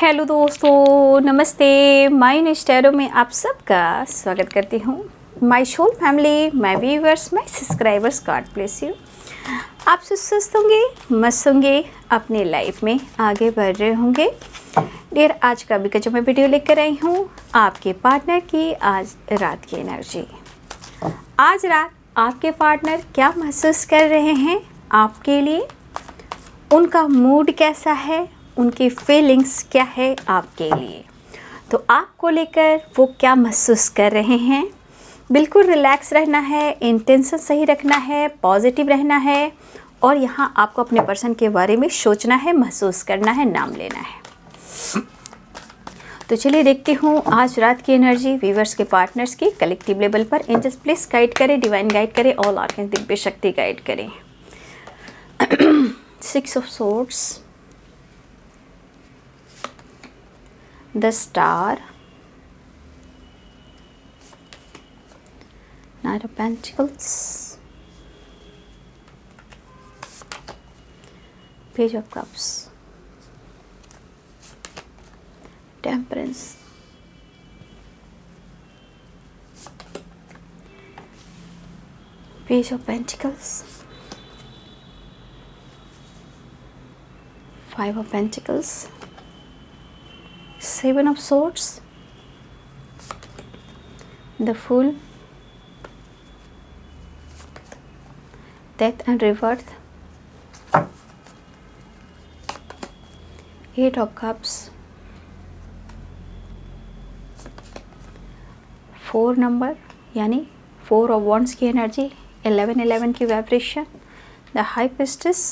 Hello दोस्तों, नमस्ते। My Instagram में आप सबका स्वागत करती हूँ। My soul family, my viewers, my subscribers, God bless you. आप स्वस्थ होंगे, मस्त होंगे, अपने लाइफ में आगे बढ़ रहे होंगे। डियर, आज का भी जो मैं वीडियो लेकर आई हूँ आपके पार्टनर की आज रात की एनर्जी। आज रात आपके पार्टनर क्या महसूस कर रहे हैं आपके लिए, उनका मूड कैसा है, उनकी फीलिंग्स क्या है आपके लिए, तो आपको लेकर वो क्या महसूस कर रहे हैं। बिल्कुल रिलैक्स रहना है, इंटेंशन सही रखना है, पॉजिटिव रहना है और यहाँ आपको अपने पर्सन के बारे में सोचना है, महसूस करना है, नाम लेना है। तो चलिए देखती हूँ आज रात की एनर्जी व्यूअर्स के पार्टनर्स की कलेक्टिव लेवल पर। एंजल्स प्लीज गाइड करें, डिवाइन गाइड करें, ऑल आर्कन दिव्य शक्ति गाइड करें। 6 of Swords, the Star, Knight of Pentacles, Page of Cups, Temperance, Page of Pentacles, 5 of Pentacles, 7 of Swords, the Fool, Death and Rebirth, 8 of Cups, 4 number यानी 4 of Wands की energy, 11 की vibration, the high priestess,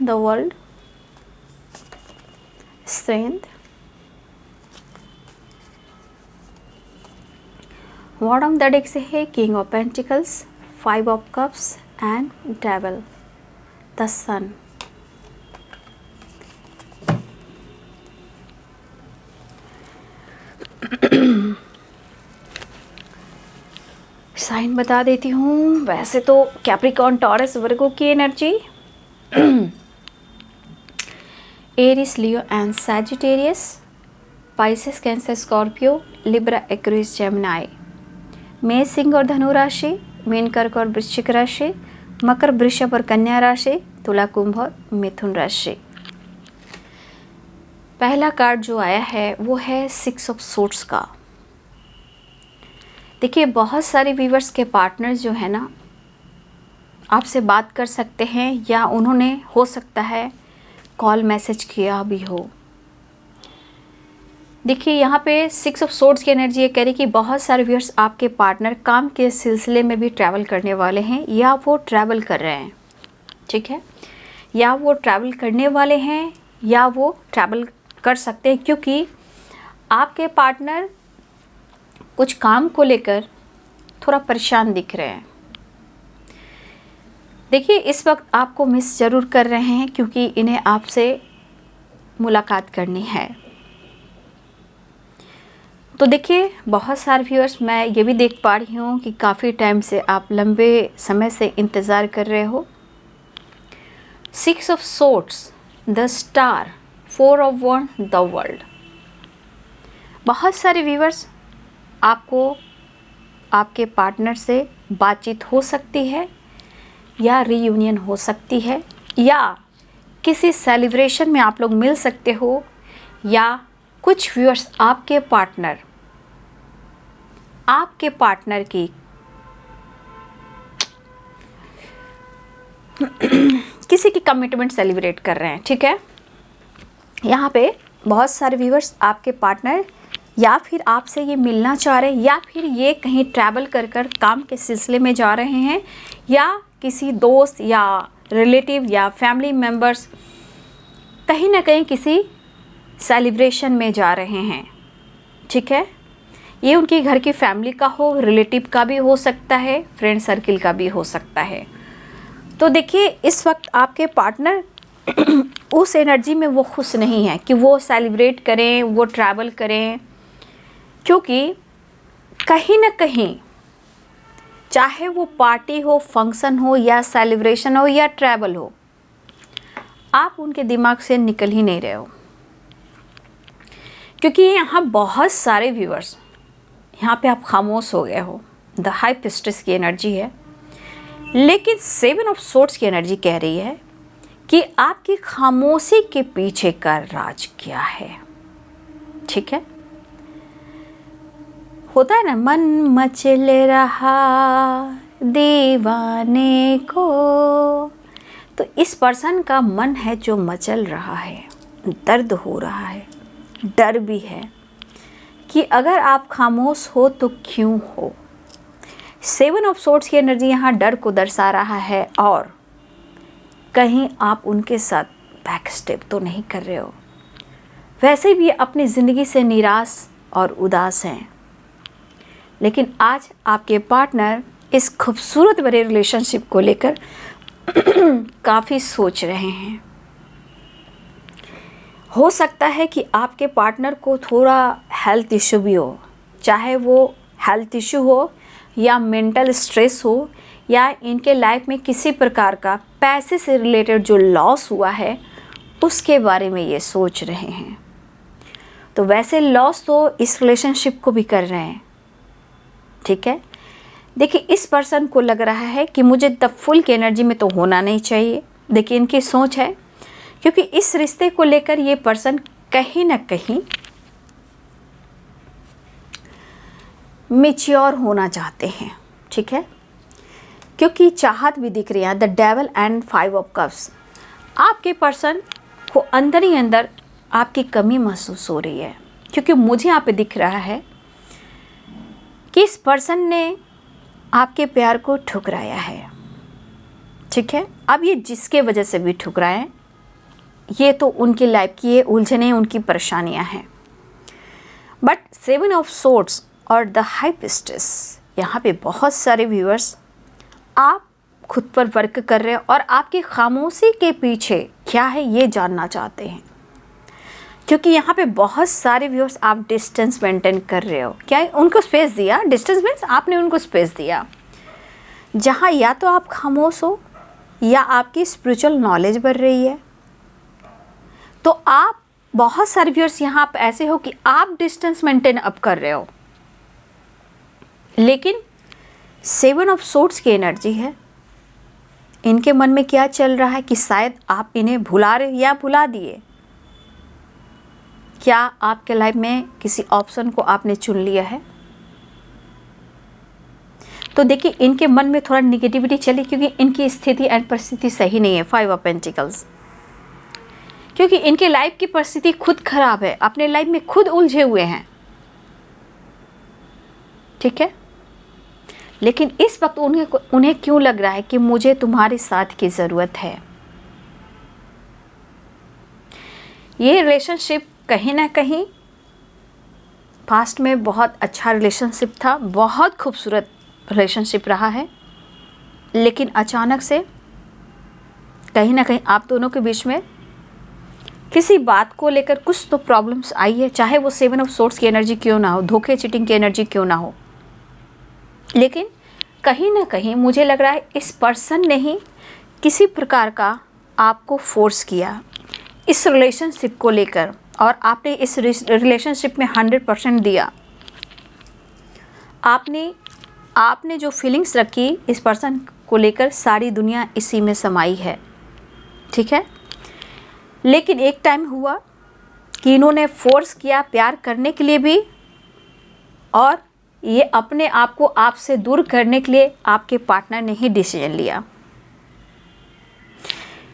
the world, strength, bottom the deck से है king of pentacles, 5 of cups and devil, the sun. Sign बता देती हूँ। वैसे तो कैप्रिकॉर्न, टॉरस, वर्गो की energy, Aries, Leo and Sagittarius, Pisces, Cancer, Scorpio, Libra, Aquarius, Gemini, मेष, सिंह और धनु राशि, मीन, कर्क और वृश्चिक राशि, मकर, वृषभ और कन्या राशि, तुला, कुंभ और मिथुन राशि। पहला कार्ड जो आया है वो है 6 ऑफ सोर्ड्स का। देखिए, बहुत सारे व्यूअर्स के पार्टनर्स जो है ना आपसे बात कर सकते हैं या उन्होंने हो सकता है कॉल मैसेज किया भी हो। देखिए, यहाँ पे 6 ऑफ सोर्ड्स की एनर्जी ये कह रही कि बहुत सारे व्यूअर्स आपके पार्टनर काम के सिलसिले में भी ट्रैवल करने वाले हैं या वो ट्रैवल कर रहे हैं, ठीक है, या वो ट्रैवल करने वाले हैं या वो ट्रैवल कर सकते हैं, क्योंकि आपके पार्टनर कुछ काम को लेकर थोड़ा परेशान दिख रहे हैं। देखिए, इस वक्त आपको मिस ज़रूर कर रहे हैं क्योंकि इन्हें आपसे मुलाकात करनी है। तो देखिए, बहुत सारे व्यूअर्स, मैं ये भी देख पा रही हूँ कि काफ़ी टाइम से आप लंबे समय से इंतज़ार कर रहे हो। 6 of swords, the star, 4 of wands, the world. बहुत सारे व्यूअर्स, आपको आपके पार्टनर से बातचीत हो सकती है या रीयूनियन हो सकती है या किसी सेलिब्रेशन में आप लोग मिल सकते हो, या कुछ व्यूअर्स आपके पार्टनर की किसी की कमिटमेंट सेलिब्रेट कर रहे हैं, ठीक है। यहाँ पे बहुत सारे व्यूअर्स आपके पार्टनर या फिर आपसे ये मिलना चाह रहे हैं या फिर ये कहीं ट्रैवल कर काम के सिलसिले में जा रहे हैं या किसी दोस्त या रिलेटिव या फैमिली मेम्बर्स कहीं ना कहीं किसी सेलिब्रेशन में जा रहे हैं, ठीक है। ये उनकी घर की फैमिली का हो, रिलेटिव का भी हो सकता है, फ्रेंड सर्किल का भी हो सकता है। तो देखिए, इस वक्त आपके पार्टनर उस एनर्जी में वो खुश नहीं है कि वो सेलिब्रेट करें, वो ट्रैवल करें, क्योंकि कहीं ना कहीं चाहे वो पार्टी हो, फंक्शन हो या सेलिब्रेशन हो या ट्रैवल हो, आप उनके दिमाग से निकल ही नहीं रहे हो। क्योंकि यहाँ बहुत सारे व्यूअर्स, यहाँ पे आप खामोश हो गए हो, द हाई प्रिस्टेस की एनर्जी है, लेकिन 7 ऑफ सोर्ड्स की एनर्जी कह रही है कि आपकी खामोशी के पीछे का राज क्या है। ठीक है, होता है ना, मन मचल रहा दीवाने को, तो इस पर्सन का मन है जो मचल रहा है, दर्द हो रहा है, डर भी है कि अगर आप खामोश हो तो क्यों हो। 7 ऑफ सोर्ड्स की एनर्जी यहाँ डर को दर्शा रहा है, और कहीं आप उनके साथ बैक स्टेप तो नहीं कर रहे हो। वैसे भी अपनी ज़िंदगी से निराश और उदास हैं, लेकिन आज आपके पार्टनर इस खूबसूरत भरे रिलेशनशिप को लेकर काफ़ी सोच रहे हैं। हो सकता है कि आपके पार्टनर को थोड़ा हेल्थ इशू भी हो, चाहे वो हेल्थ इशू हो या मेंटल स्ट्रेस हो, या इनके लाइफ में किसी प्रकार का पैसे से रिलेटेड जो लॉस हुआ है उसके बारे में ये सोच रहे हैं। तो वैसे लॉस तो इस रिलेशनशिप को भी कर रहे हैं। ठीक है, देखिए इस पर्सन को लग रहा है कि मुझे द फुल की एनर्जी में तो होना नहीं चाहिए। देखिए इनकी सोच है, क्योंकि इस रिश्ते को लेकर ये पर्सन कहीं ना कहीं मैच्योर होना चाहते हैं। ठीक है, क्योंकि चाहत भी दिख रही है, the devil and 5 of cups. आपके पर्सन को अंदर ही अंदर आपकी कमी महसूस हो रही है, क्योंकि मुझे यहाँ पे दिख रहा है कि इस पर्सन ने आपके प्यार को ठुकराया है। ठीक है, अब ये जिसके वजह से भी ठुकराए, ये तो उनकी लाइफ की ये उलझनें, उनकी परेशानियां हैं। बट 7 ऑफ सोर्ड्स और द हाई प्रिस्टेस, यहाँ पे बहुत सारे व्यूअर्स आप खुद पर वर्क कर रहे हो और आपकी खामोशी के पीछे क्या है ये जानना चाहते हैं, क्योंकि यहाँ पे बहुत सारे व्यूअर्स आप डिस्टेंस मेंटेन कर रहे हो। क्या उनको स्पेस दिया? डिस्टेंस मीन्स आपने उनको स्पेस दिया, जहाँ या तो आप खामोश हो या आपकी स्पिरिचुअल नॉलेज बढ़ रही है। तो आप बहुत सारे व्यूअर्स यहाँ आप ऐसे हो कि आप डिस्टेंस मेंटेन अप कर रहे हो, लेकिन 7 ऑफ सोर्ड्स की एनर्जी है। इनके मन में क्या चल रहा है कि शायद आप इन्हें भुला रहे या भुला दिए। क्या आपके लाइफ में किसी ऑप्शन को आपने चुन लिया है? तो देखिए इनके मन में थोड़ा निगेटिविटी चली, क्योंकि इनकी स्थिति एंड परिस्थिति सही नहीं है। 5 ऑफ पेंटिकल्स, क्योंकि इनके लाइफ की परिस्थिति खुद खराब है, अपने लाइफ में खुद उलझे हुए हैं। ठीक है, लेकिन इस वक्त उन्हें क्यों लग रहा है कि मुझे तुम्हारे साथ की ज़रूरत है। ये रिलेशनशिप कहीं ना कहीं पास्ट में बहुत अच्छा रिलेशनशिप था, बहुत खूबसूरत रिलेशनशिप रहा है, लेकिन अचानक से कहीं ना कहीं आप दोनों के बीच में किसी बात को लेकर कुछ तो प्रॉब्लम्स आई है, चाहे वो 7 ऑफ सोर्ड्स की एनर्जी क्यों ना हो, धोखे चीटिंग की एनर्जी क्यों ना हो। लेकिन कहीं ना कहीं मुझे लग रहा है इस पर्सन ने ही किसी प्रकार का आपको फोर्स किया इस रिलेशनशिप को लेकर, और आपने इस रिलेशनशिप में 100% दिया। आपने जो फीलिंग्स रखी इस पर्सन को लेकर, सारी दुनिया इसी में समाई है। ठीक है, लेकिन एक टाइम हुआ कि इन्होंने फोर्स किया प्यार करने के लिए भी, और ये अपने आप को आपसे दूर करने के लिए आपके पार्टनर ने ही डिसीजन लिया।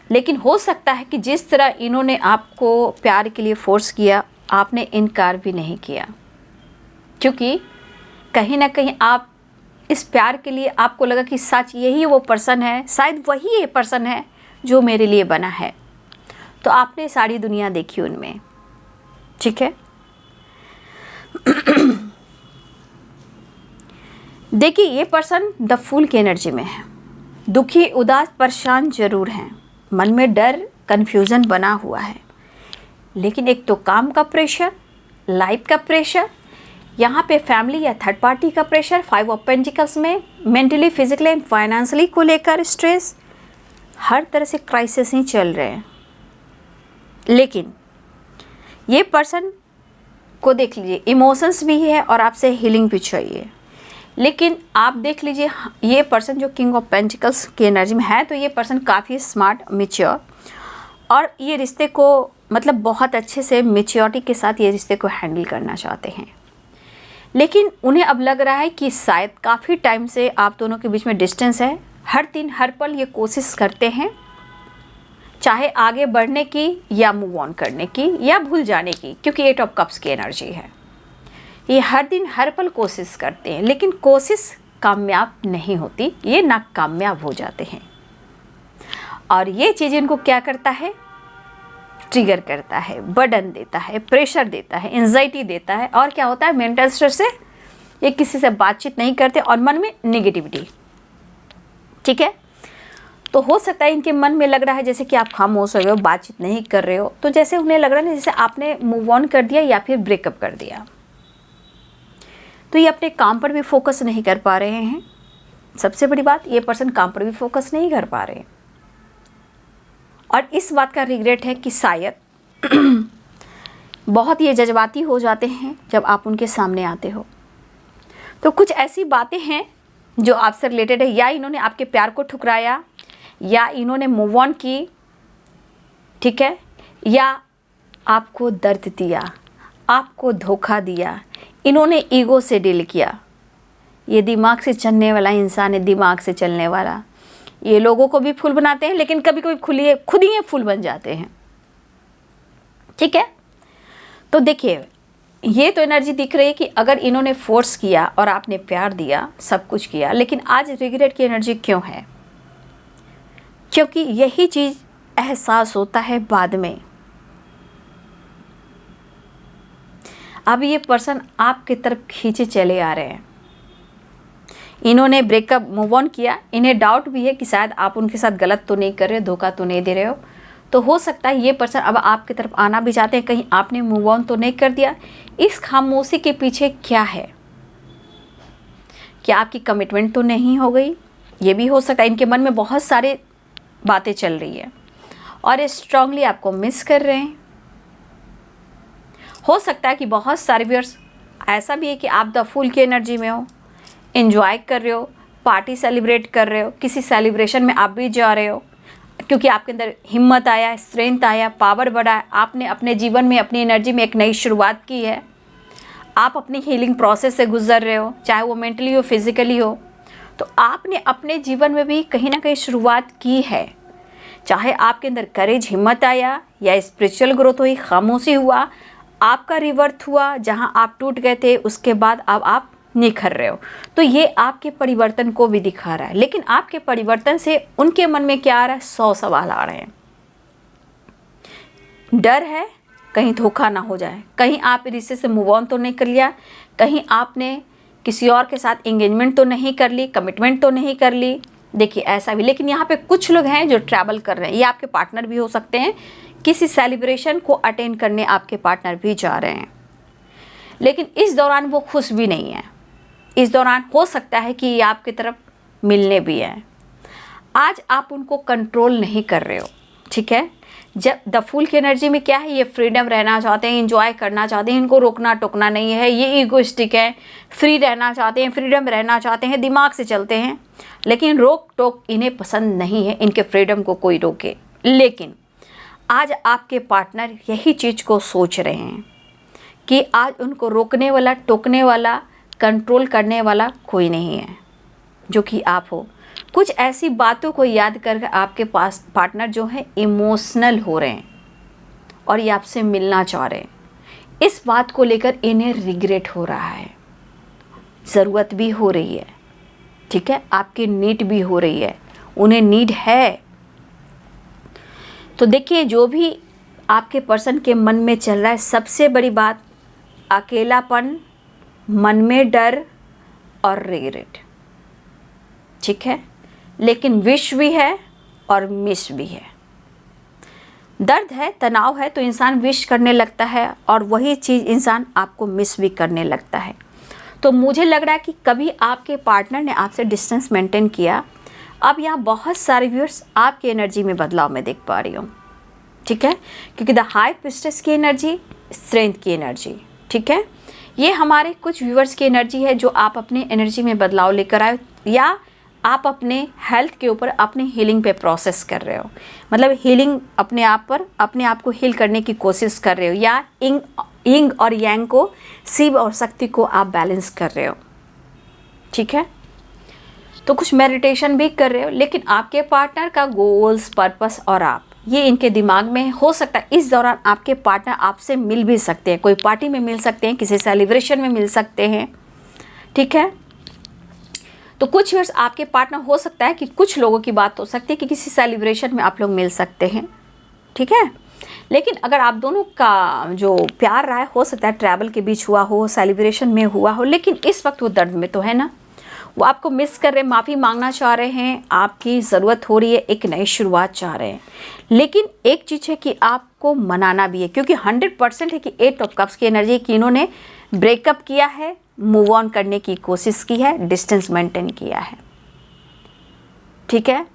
लेकिन हो सकता है कि जिस तरह इन्होंने आपको प्यार के लिए फोर्स किया, आपने इनकार भी नहीं किया, क्योंकि कहीं ना कहीं आप इस प्यार के लिए आपको लगा कि सच यही वो पर्सन है, शायद वही ये पर्सन है जो मेरे लिए बना है। तो आपने सारी दुनिया देखी उनमें। ठीक है, देखिए ये पर्सन द फूल की एनर्जी में है, दुखी, उदास, परेशान जरूर हैं, मन में डर, कन्फ्यूज़न बना हुआ है, लेकिन एक तो काम का प्रेशर, लाइफ का प्रेशर, यहाँ पे फैमिली या थर्ड पार्टी का प्रेशर, 5 ऑफ पेंटिकल्स में मेंटली, फिजिकली एंड फाइनेंशियली को लेकर स्ट्रेस, हर तरह से क्राइसिस ही चल रहे हैं। लेकिन ये पर्सन को देख लीजिए, इमोशंस भी है और आपसे हीलिंग भी चाहिए। लेकिन आप देख लीजिए ये पर्सन जो किंग ऑफ पेंटिकल्स की एनर्जी में है, तो ये पर्सन काफ़ी स्मार्ट, मैच्योर, और ये रिश्ते को मतलब बहुत अच्छे से मैच्योरिटी के साथ ये रिश्ते को हैंडल करना चाहते हैं। लेकिन उन्हें अब लग रहा है कि शायद काफ़ी टाइम से आप दोनों के बीच में डिस्टेंस है। हर दिन हर पल ये कोशिश करते हैं, चाहे आगे बढ़ने की या मूव ऑन करने की या भूल जाने की, क्योंकि 8 ऑफ कप्स की एनर्जी है। ये हर दिन हर पल कोशिश करते हैं, लेकिन कोशिश कामयाब नहीं होती, ये नाकामयाब हो जाते हैं। और ये चीज़ इनको क्या करता है, ट्रिगर करता है, बर्डन देता है, प्रेशर देता है, एंजाइटी देता है। और क्या होता है, मेंटल स्ट्रेस से ये किसी से बातचीत नहीं करते और मन में नेगेटिविटी। ठीक है, तो हो सकता है इनके मन में लग रहा है जैसे कि आप खामोश हो गए हो, बातचीत नहीं कर रहे हो, तो जैसे उन्हें लग रहा है जैसे आपने मूव ऑन कर दिया या फिर ब्रेकअप कर दिया। तो ये अपने काम पर भी फोकस नहीं कर पा रहे हैं। सबसे बड़ी बात, ये पर्सन काम पर भी फोकस नहीं कर पा रहे हैं और इस बात का रिग्रेट है कि शायद बहुत ये जज्बाती हो जाते हैं जब आप उनके सामने आते हो। तो कुछ ऐसी बातें हैं जो आपसे रिलेटेड है, या इन्होंने आपके प्यार को ठुकराया, या इन्होंने मूव ऑन की, ठीक है, या आपको दर्द दिया, आपको धोखा दिया, इन्होंने ईगो से डील किया। ये दिमाग से चलने वाला इंसान है, दिमाग से चलने वाला। ये लोगों को भी फूल बनाते हैं, लेकिन कभी कभी खुद ही फूल बन जाते हैं। ठीक है, तो देखिए ये तो एनर्जी दिख रही है कि अगर इन्होंने फोर्स किया और आपने प्यार दिया, सब कुछ किया, लेकिन आज रिग्रेट की एनर्जी क्यों है? क्योंकि यही चीज़ एहसास होता है बाद में। अब ये पर्सन आपकी तरफ खींचे चले आ रहे हैं। इन्होंने ब्रेकअप, मूव ऑन किया, इन्हें डाउट भी है कि शायद आप उनके साथ गलत तो नहीं कर रहे हो, धोखा तो नहीं दे रहे हो। तो हो सकता है ये पर्सन अब आपकी तरफ आना भी चाहते हैं, कहीं आपने मूव ऑन तो नहीं कर दिया। इस खामोशी के पीछे क्या है? क्या आपकी कमिटमेंट तो नहीं हो गई? ये भी हो सकता है। इनके मन में बहुत सारे बातें चल रही है और ये स्ट्रांगली आपको मिस कर रहे हैं। हो सकता है कि बहुत सारे व्यूअर्स ऐसा भी है कि आप द फूल की एनर्जी में हो, एंजॉय कर रहे हो, पार्टी सेलिब्रेट कर रहे हो, किसी सेलिब्रेशन में आप भी जा रहे हो, क्योंकि आपके अंदर हिम्मत आया, स्ट्रेंथ आया, पावर बढ़ा, आपने अपने जीवन में, अपनी एनर्जी में एक नई शुरुआत की है। आप अपनी हीलिंग प्रोसेस से गुजर रहे हो, चाहे वो मेंटली हो, फिजिकली हो। तो आपने अपने जीवन में भी कहीं ना कहीं शुरुआत की है, चाहे आपके अंदर करेज, हिम्मत आया, या स्पिरिचुअल ग्रोथ हुई, खामोशी हुआ, आपका रिवर्थ हुआ, जहां आप टूट गए थे उसके बाद अब आप निखर रहे हो। तो ये आपके परिवर्तन को भी दिखा रहा है। लेकिन आपके परिवर्तन से उनके मन में क्या आ रहा है? 100 सवाल आ रहे हैं। डर है कहीं धोखा ना हो जाए, कहीं आप रिश्ते से मूव ऑन तो नहीं कर लिया, कहीं आपने किसी और के साथ एंगेजमेंट तो नहीं कर ली, कमिटमेंट तो नहीं कर ली। देखिए ऐसा भी। लेकिन यहाँ पे कुछ लोग हैं जो ट्रैवल कर रहे हैं, ये आपके पार्टनर भी हो सकते हैं, किसी सेलिब्रेशन को अटेंड करने आपके पार्टनर भी जा रहे हैं। लेकिन इस दौरान वो खुश भी नहीं है। इस दौरान हो सकता है कि ये आपकी तरफ मिलने भी हैं। आज आप उनको कंट्रोल नहीं कर रहे हो, ठीक है। जब द फूल की एनर्जी में क्या है, ये फ्रीडम रहना चाहते हैं, एंजॉय करना चाहते हैं, इनको रोकना टोकना नहीं है, ये ईगोइस्टिक है, फ्री रहना चाहते हैं, फ्रीडम रहना चाहते हैं, दिमाग से चलते हैं, लेकिन रोक टोक इन्हें पसंद नहीं है, इनके फ्रीडम को कोई रोके। लेकिन आज आपके पार्टनर यही चीज़ को सोच रहे हैं कि आज उनको रोकने वाला, टोकने वाला, कंट्रोल करने वाला कोई नहीं है, जो कि आप हो। कुछ ऐसी बातों को याद करके आपके पास पार्टनर जो है इमोशनल हो रहे हैं और ये आपसे मिलना चाह रहे हैं। इस बात को लेकर इन्हें रिग्रेट हो रहा है, ज़रूरत भी हो रही है, ठीक है, आपकी नीड भी हो रही है, उन्हें नीड है। तो देखिए जो भी आपके पर्सन के मन में चल रहा है, सबसे बड़ी बात अकेलापन, मन में डर और रिग्रेट, ठीक है। लेकिन विश भी है और मिस भी है। दर्द है, तनाव है, तो इंसान विश करने लगता है और वही चीज़ इंसान आपको मिस भी करने लगता है। तो मुझे लग रहा है कि कभी आपके पार्टनर ने आपसे डिस्टेंस मेंटेन किया। अब यहाँ बहुत सारे व्यूअर्स आपकी एनर्जी में बदलाव मैं देख पा रही हूँ, ठीक है, क्योंकि द हाई प्रिस्टेस की एनर्जी, स्ट्रेंथ की एनर्जी, ठीक है, ये हमारे कुछ व्यूअर्स की एनर्जी है जो आप अपनी एनर्जी में बदलाव लेकर आए, या आप अपने हेल्थ के ऊपर अपनी हीलिंग पे प्रोसेस कर रहे हो, मतलब हीलिंग अपने आप पर अपने आप को हील करने की कोशिश कर रहे हो, या यिंग और यांग को, शिव और शक्ति को आप बैलेंस कर रहे हो। ठीक है, तो कुछ मेडिटेशन भी कर रहे हो, लेकिन आपके पार्टनर का गोल्स, पर्पस और आप, ये इनके दिमाग में हो सकता है। इस दौरान आपके पार्टनर आपसे मिल भी सकते हैं, कोई पार्टी में मिल सकते हैं, किसी सेलिब्रेशन में मिल सकते हैं। ठीक है, तो कुछ व्यूअर्स आपके पार्टनर हो सकता है कि कुछ लोगों की बात हो सकती है कि किसी सेलिब्रेशन में आप लोग मिल सकते हैं। ठीक है, लेकिन अगर आप दोनों का जो प्यार रहा है, हो सकता है ट्रैवल के बीच हुआ हो, सेलिब्रेशन में हुआ हो, लेकिन इस वक्त वो दर्द में तो है ना, वो आपको मिस कर रहे हैं, माफ़ी मांगना चाह रहे हैं, आपकी ज़रूरत हो रही है, एक नई शुरुआत चाह रहे हैं। लेकिन एक चीज़ है कि आपको मनाना भी है, क्योंकि 100% है कि 8 ऑफ कप्स की एनर्जी कि इन्होंने ब्रेकअप किया है, मूव ऑन करने की कोशिश की है, डिस्टेंस मेंटेन किया है। ठीक है,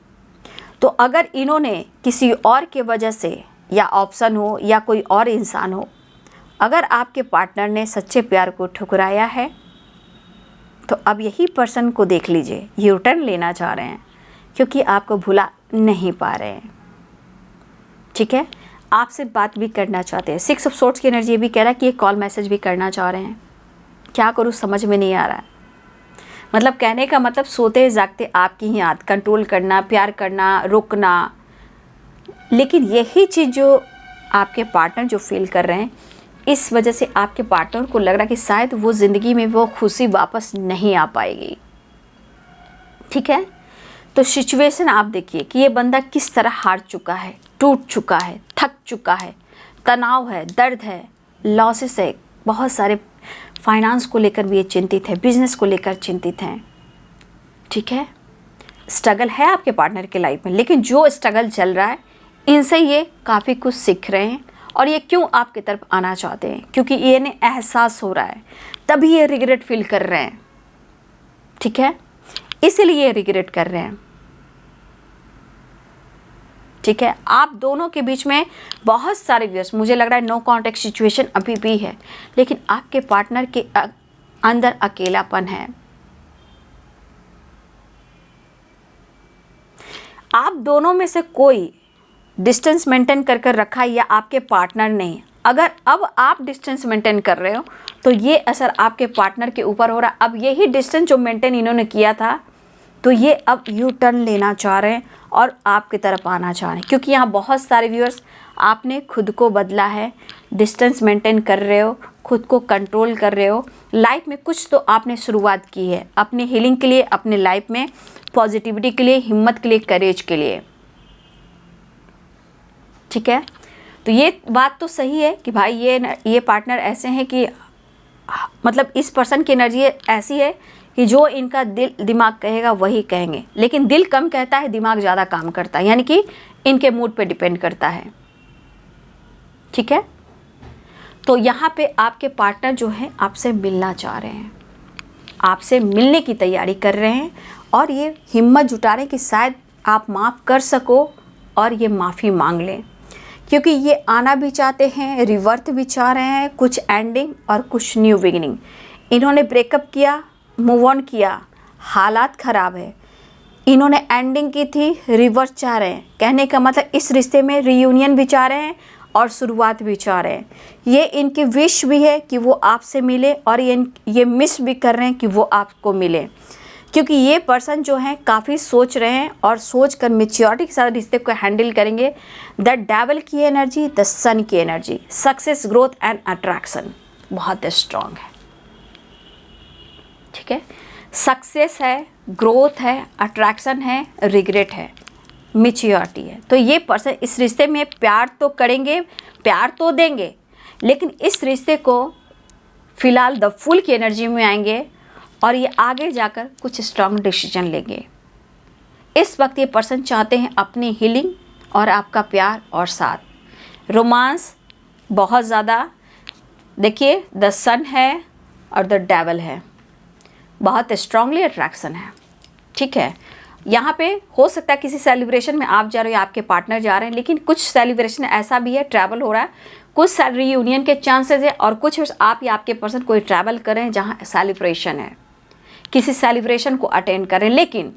तो अगर इन्होंने किसी और के वजह से, या ऑप्शन हो या कोई और इंसान हो, अगर आपके पार्टनर ने सच्चे प्यार को ठुकराया है, तो अब यही पर्सन को देख लीजिए, यू टर्न लेना चाह रहे हैं, क्योंकि आपको भुला नहीं पा रहे हैं। ठीक है, आपसे बात भी करना चाहते हैं। 6 ऑफ सोर्ड्स की एनर्जी भी कह रहा है कि ये कॉल मैसेज भी करना चाह रहे हैं। क्या करूँ समझ में नहीं आ रहा है, मतलब कहने का मतलब सोते जागते आपकी ही याद, कंट्रोल करना, प्यार करना, रोकना। लेकिन यही चीज़ जो आपके पार्टनर जो फील कर रहे हैं, इस वजह से आपके पार्टनर को लग रहा है कि शायद वो ज़िंदगी में वो खुशी वापस नहीं आ पाएगी। ठीक है, तो सिचुएशन आप देखिए कि ये बंदा किस तरह हार चुका है, टूट चुका है, थक चुका है, तनाव है, दर्द है, लॉसेस है, बहुत सारे फाइनेंस को लेकर भी ये चिंतित है, बिजनेस को लेकर चिंतित हैं। ठीक है, स्ट्रगल है आपके पार्टनर के लाइफ में, लेकिन जो स्ट्रगल चल रहा है, इनसे ये काफ़ी कुछ सीख रहे हैं, और ये क्यों आपकी तरफ आना चाहते हैं, क्योंकि ये इन्हें एहसास हो रहा है, तभी ये रिग्रेट फील कर रहे हैं। ठीक है, इसीलिए ये रिग्रेट कर रहे हैं। ठीक है, आप दोनों के बीच में बहुत सारे व्यूअर्स, मुझे लग रहा है नो कॉन्टैक्ट सिचुएशन अभी भी है, लेकिन आपके पार्टनर के अंदर अकेलापन है। आप दोनों में से कोई डिस्टेंस मेंटेन कर रखा है, या आपके पार्टनर ने। अगर अब आप डिस्टेंस मेंटेन कर रहे हो, तो ये असर आपके पार्टनर के ऊपर हो रहा है। अब यही डिस्टेंस जो मेंटेन इन्होंने किया था, तो ये अब यू टर्न लेना चाह रहे हैं और आपकी तरफ आना चाह रहे हैं, क्योंकि यहाँ बहुत सारे व्यूअर्स, आपने खुद को बदला है, डिस्टेंस मेंटेन कर रहे हो, खुद को कंट्रोल कर रहे हो। लाइफ में कुछ तो आपने शुरुआत की है अपनी हीलिंग के लिए, अपने लाइफ में पॉजिटिविटी के लिए, हिम्मत के लिए, करेज के लिए। ठीक है, तो ये बात तो सही है कि भाई ये पार्टनर ऐसे हैं कि मतलब इस पर्सन की एनर्जी ऐसी है कि जो इनका दिल दिमाग कहेगा वही कहेंगे, लेकिन दिल कम कहता है, दिमाग ज़्यादा काम करता है, यानी कि इनके मूड पे डिपेंड करता है। ठीक है, तो यहाँ पे आपके पार्टनर जो है आपसे मिलना चाह रहे हैं, आपसे मिलने की तैयारी कर रहे हैं, और ये हिम्मत जुटा रहे हैं कि शायद आप माफ़ कर सको और ये माफ़ी मांग लें, क्योंकि ये आना भी चाहते हैं, रिवर्थ भी चाह रहे हैं, कुछ एंडिंग और कुछ न्यू बिगिनिंग। इन्होंने ब्रेकअप किया, मूव ऑन किया, हालात ख़राब है, इन्होंने एंडिंग की थी, रिवर्स चाह रहे हैं। कहने का मतलब इस रिश्ते में रीयूनियन भी चाह रहे हैं और शुरुआत भी चाह रहे हैं। ये इनकी विश भी है कि वो आपसे मिले, और ये मिस भी कर रहे हैं कि वो आपको मिले, क्योंकि ये पर्सन जो हैं काफ़ी सोच रहे हैं, और सोच कर मैच्योरिटी के साथ रिश्ते को हैंडल करेंगे। द डेविल की एनर्जी, द सन की energy, success, growth and attraction बहुत स्ट्रॉन्ग है। ठीक है, सक्सेस है, ग्रोथ है, अट्रैक्शन है, रिग्रेट है, मैच्योरिटी है। तो ये पर्सन इस रिश्ते में प्यार तो करेंगे, प्यार तो देंगे, लेकिन इस रिश्ते को फ़िलहाल द फूल की एनर्जी में आएंगे, और ये आगे जाकर कुछ स्ट्रॉन्ग डिसीजन लेंगे। इस वक्त ये पर्सन चाहते हैं अपनी हीलिंग और आपका प्यार और साथ, रोमांस बहुत ज़्यादा। देखिए, द सन है और द डेविल है, बहुत स्ट्रांगली अट्रैक्शन है। ठीक है, यहाँ पे हो सकता है किसी सेलिब्रेशन में आप जा रहे हो या आपके पार्टनर जा रहे हैं, लेकिन कुछ सेलिब्रेशन ऐसा भी है, ट्रैवल हो रहा है, कुछ रीयूनियन के चांसेस है और कुछ आप या आपके पर्सन कोई ट्रैवल करें जहाँ सेलिब्रेशन है, किसी सेलिब्रेशन को अटेंड करें। लेकिन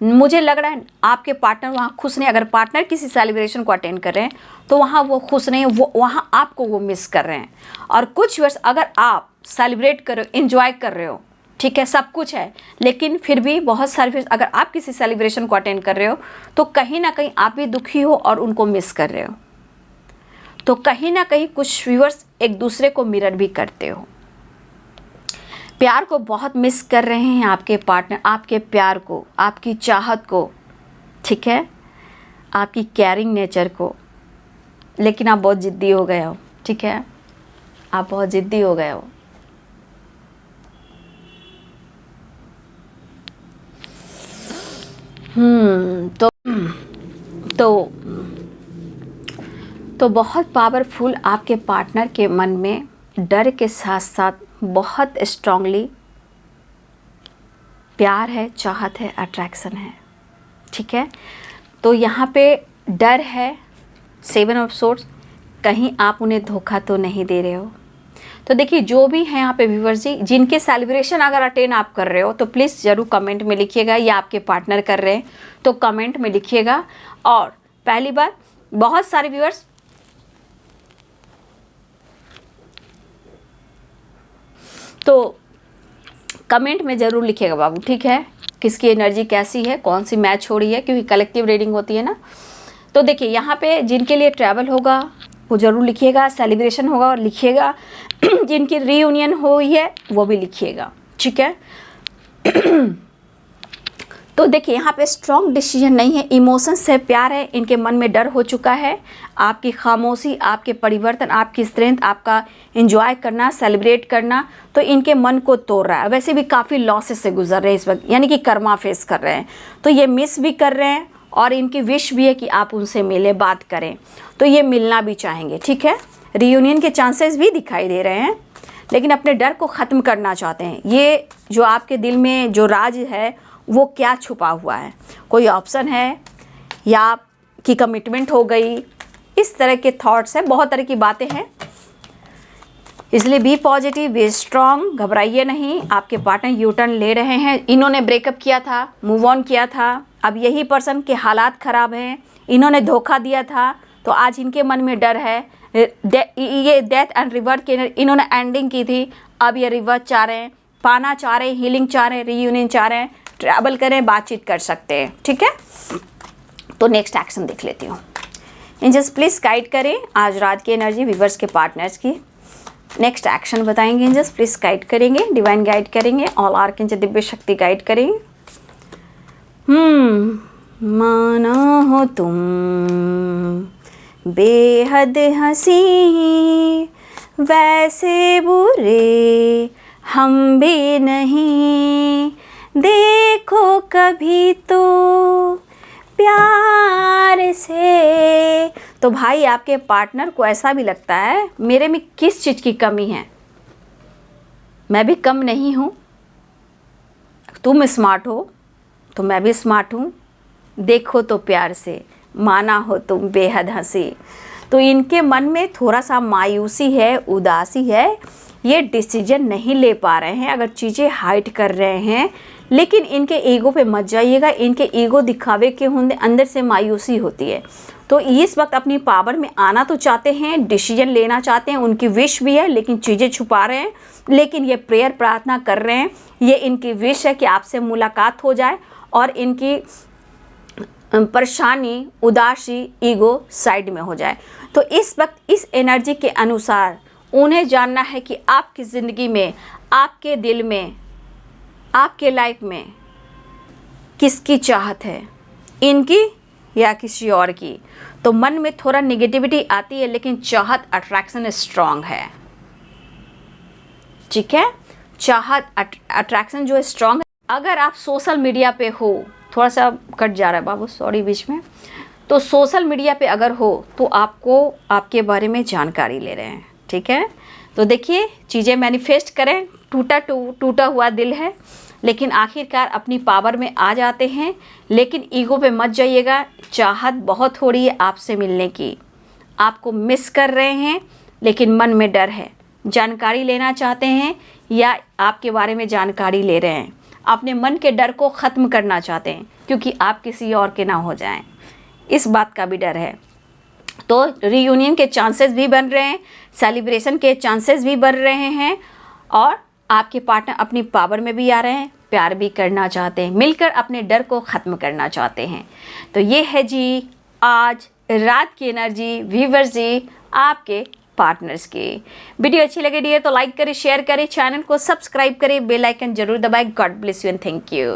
मुझे लग रहा है आपके पार्टनर वहाँ खुश नहीं। अगर पार्टनर किसी सेलिब्रेशन को अटेंड कर रहे हैं तो वहाँ वो खुश नहीं, वो वहाँ आपको वो मिस कर रहे हैं। और कुछ वर्ष अगर आप सेलिब्रेट कर रहे हो, एंजॉय कर रहे हो, ठीक है, सब कुछ है, लेकिन फिर भी बहुत सारे अगर आप किसी सेलिब्रेशन को अटेंड कर रहे हो तो कहीं ना कहीं आप भी दुखी हो और उनको मिस कर रहे हो। तो कहीं ना कहीं कुछ व्यूअर्स एक दूसरे को मिरर भी करते हो, प्यार को बहुत मिस कर रहे हैं आपके पार्टनर, आपके प्यार को, आपकी चाहत को, ठीक है, आपकी केयरिंग नेचर को। लेकिन आप बहुत ज़िद्दी हो गए हो, ठीक है, आप बहुत ज़िद्दी हो गए हो। तो बहुत पावरफुल आपके पार्टनर के मन में डर के साथ साथ बहुत स्ट्रांगली प्यार है, चाहत है, अट्रैक्शन है, ठीक है। तो यहाँ पे डर है, 7 ऑफ सोर्ड्स, कहीं आप उन्हें धोखा तो नहीं दे रहे हो। तो देखिए जो भी हैं यहाँ पे व्यूअर्स जी, जिनके सेलिब्रेशन अगर अटेंड आप कर रहे हो तो प्लीज़ ज़रूर कमेंट में लिखिएगा, या आपके पार्टनर कर रहे हैं तो कमेंट में लिखिएगा। और पहली बार बहुत सारे व्यूअर्स तो कमेंट में ज़रूर लिखिएगा बाबू, ठीक है, किसकी एनर्जी कैसी है, कौन सी मैच हो रही है, क्योंकि कलेक्टिव रीडिंग होती है ना। तो देखिए यहाँ पे जिनके लिए ट्रैवल होगा वो ज़रूर लिखिएगा, सेलिब्रेशन होगा और लिखिएगा, जिनकी रीयूनियन हुई है वो भी लिखिएगा, ठीक है। तो देखिए यहाँ पे स्ट्रॉन्ग डिसीजन नहीं है, इमोशन से प्यार है, इनके मन में डर हो चुका है। आपकी खामोशी, आपके परिवर्तन, आपकी स्ट्रेंथ, आपका एंजॉय करना, सेलिब्रेट करना, तो इनके मन को तोड़ रहा है। वैसे भी काफ़ी लॉसेस से गुजर रहे हैं इस वक्त, यानी कि कर्मा फेस कर रहे हैं, तो ये मिस भी कर रहे हैं और इनकी विश भी है कि आप उनसे मिलें, बात करें, तो ये मिलना भी चाहेंगे, ठीक है। रीयूनियन के चांसेस भी दिखाई दे रहे हैं, लेकिन अपने डर को ख़त्म करना चाहते हैं। ये जो आपके दिल में जो राज है वो क्या छुपा हुआ है, कोई ऑप्शन है या आपकी कमिटमेंट हो गई, इस तरह के थॉट्स हैं, बहुत तरह की बातें हैं। इसलिए बी पॉजिटिव, बी स्ट्रॉन्ग, घबराइए नहीं। आपके पार्टनर यू टर्न ले रहे हैं, इन्होंने ब्रेकअप किया था, मूव ऑन किया था, अब यही पर्सन के हालात ख़राब हैं, इन्होंने धोखा दिया था, तो आज इनके मन में डर है। ये डेथ एंड रिवर्थ के इन्होंने एंडिंग की थी, अब ये रिवर्थ चाह रहे हैं, पाना चाह रहे हैं, हीलिंग चाह रहे हैं, रीयूनियन चाह रहे हैं, ट्रैवल करें, बातचीत कर सकते हैं, ठीक है। तो नेक्स्ट एक्शन देख लेती हूँ। एंजल्स प्लीज़ गाइड करें आज रात की एनर्जी व्यूअर्स के पार्टनर्स की। नेक्स्ट एक्शन बताएंगे एंजल्स, प्लीज़ गाइड करेंगे, डिवाइन गाइड करेंगे, ऑल आर्कएंजल दिव्य शक्ति गाइड करेंगे। माना हो तुम बेहद हंसी, वैसे बुरे हम भी नहीं, देखो कभी तो प्यार से। तो भाई आपके पार्टनर को ऐसा भी लगता है मेरे में किस चीज़ की कमी है, मैं भी कम नहीं हूँ, तुम स्मार्ट हो तो मैं भी स्मार्ट हूँ, देखो तो प्यार से, माना हो तुम बेहद हंसी। तो इनके मन में थोड़ा सा मायूसी है, उदासी है, ये डिसीजन नहीं ले पा रहे हैं, अगर चीज़ें हाइड कर रहे हैं। लेकिन इनके ईगो पे मत जाइएगा, इनके ईगो दिखावे के होंगे, अंदर से मायूसी होती है। तो इस वक्त अपनी पावर में आना तो चाहते हैं, डिसीजन लेना चाहते हैं, उनकी विश भी है, लेकिन चीज़ें छुपा रहे हैं। लेकिन ये प्रेयर प्रार्थना कर रहे हैं, ये इनकी विश है कि आपसे मुलाकात हो जाए और इनकी परेशानी, उदासी, ईगो साइड में हो जाए। तो इस वक्त इस एनर्जी के अनुसार उन्हें जानना है कि आपकी ज़िंदगी में, आपके दिल में, आपके लाइफ में किसकी चाहत है, इनकी या किसी और की। तो मन में थोड़ा नेगेटिविटी आती है, लेकिन चाहत, अट्रैक्शन स्ट्रांग है, ठीक है। चाहत, अट्रैक्शन जो है स्ट्रांग है। अगर आप सोशल मीडिया पे हो, थोड़ा सा कट जा रहा है बाबू, सॉरी बीच में, तो सोशल मीडिया पे अगर हो तो आपको आपके बारे में जानकारी ले रहे हैं, ठीक है। तो देखिए चीज़ें मैनिफेस्ट करें, टूटा हुआ दिल है, लेकिन आखिरकार अपनी पावर में आ जाते हैं। लेकिन ईगो पे मत जाइएगा, चाहत बहुत हो रही है आपसे मिलने की, आपको मिस कर रहे हैं, लेकिन मन में डर है। जानकारी लेना चाहते हैं या आपके बारे में जानकारी ले रहे हैं, अपने मन के डर को ख़त्म करना चाहते हैं क्योंकि आप किसी और के ना हो जाएं, इस बात का भी डर है। तो रीयूनियन के चांसेस भी बन रहे हैं, सेलिब्रेशन के चांसेस भी बन रहे हैं और आपके पार्टनर अपनी पावर में भी आ रहे हैं, प्यार भी करना चाहते हैं, मिलकर अपने डर को ख़त्म करना चाहते हैं। तो ये है जी आज रात की एनर्जी व्यूअर्स जी आपके पार्टनर्स की। वीडियो अच्छी लगे डियर तो लाइक करें, शेयर करें, चैनल को सब्सक्राइब करें, बेल आइकन जरूर दबाएं। God bless you and thank you.